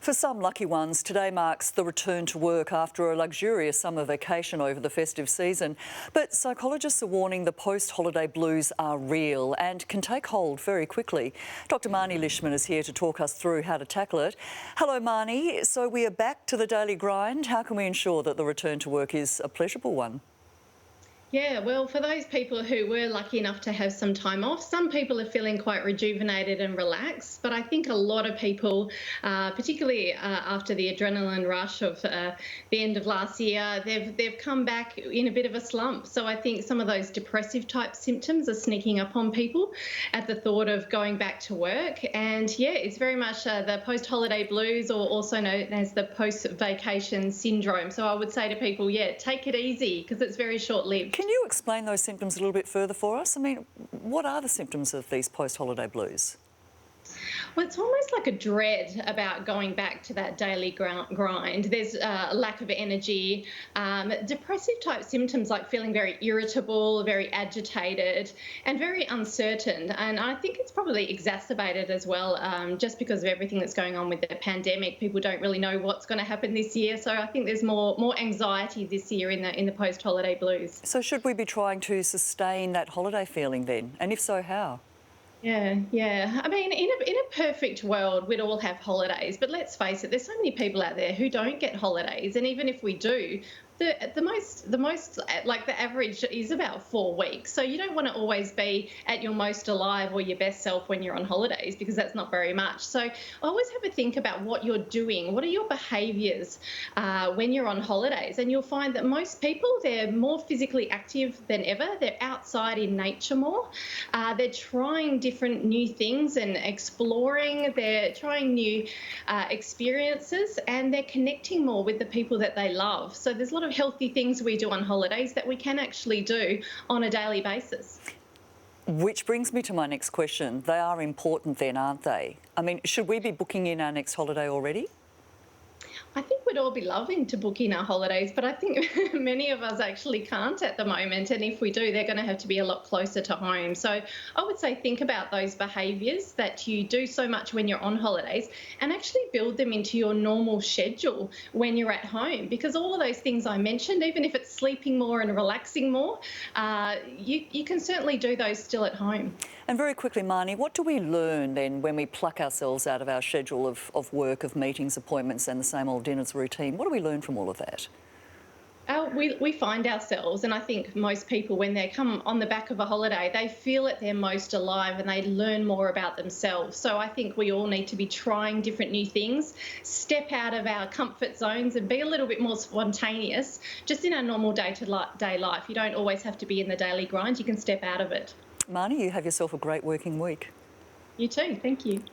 For some lucky ones, today marks the return to work after a luxurious summer vacation over the festive season. But psychologists are warning the post-holiday blues are real and can take hold very quickly. Dr Marnie Lishman is here to talk us through how to tackle it. Hello Marnie, so we are back to the daily grind. How can we ensure that the return to work is a pleasurable one? Yeah, well, for those people who were lucky enough to have some time off, some people are feeling quite rejuvenated and relaxed. But I think a lot of people, particularly after the adrenaline rush of the end of last year, they've come back in a bit of a slump. So I think some of those depressive type symptoms are sneaking up on people at the thought of going back to work. And yeah, it's very much the post-holiday blues, or also known as the post-vacation syndrome. So I would say to people, yeah, take it easy because it's very short-lived. Can you explain those symptoms a little bit further for us? I mean, what are the symptoms of these post-holiday blues? Well, it's almost like a dread about going back to that daily grind. There's a lack of energy, depressive type symptoms like feeling very irritable, very agitated, and very uncertain. And I think it's probably exacerbated as well, just because of everything that's going on with the pandemic. People don't really know what's going to happen this year, so I think there's more anxiety this year in the post-holiday blues. So should we be trying to sustain that holiday feeling then? And if so, how? Yeah. I mean, in a perfect world, we'd all have holidays. But let's face it, there's so many people out there who don't get holidays, and even if we do, the average is about 4 weeks. So you don't want to always be at your most alive or your best self when you're on holidays, because that's not very much. So always have a think about what you're doing. What are your behaviours when you're on holidays? And you'll find that most people, they're more physically active than ever. They're outside in nature more. They're trying different new things and exploring. They're trying new experiences, and they're connecting more with the people that they love. So there's a lot of healthy things we do on holidays that we can actually do on a daily basis. Which brings me to my next question. They are important then, aren't they? I mean, should we be booking in our next holiday already? I think we'd all be loving to book in our holidays, but I think many of us actually can't at the moment. And if we do, they're going to have to be a lot closer to home. So I would say think about those behaviours that you do so much when you're on holidays, and actually build them into your normal schedule when you're at home. Because all of those things I mentioned, even if it's sleeping more and relaxing more, you can certainly do those still at home. And very quickly, Marnie, what do we learn then when we pluck ourselves out of our schedule of work, of meetings, appointments and the same old dinners routine? What do we learn from all of that? We find ourselves, and I think most people, when they come on the back of a holiday, they feel at their most alive and they learn more about themselves. So I think we all need to be trying different new things, step out of our comfort zones and be a little bit more spontaneous just in our normal day-to-day life. You don't always have to be in the daily grind. You can step out of it. Marnie, you have yourself a great working week. You too. Thank you.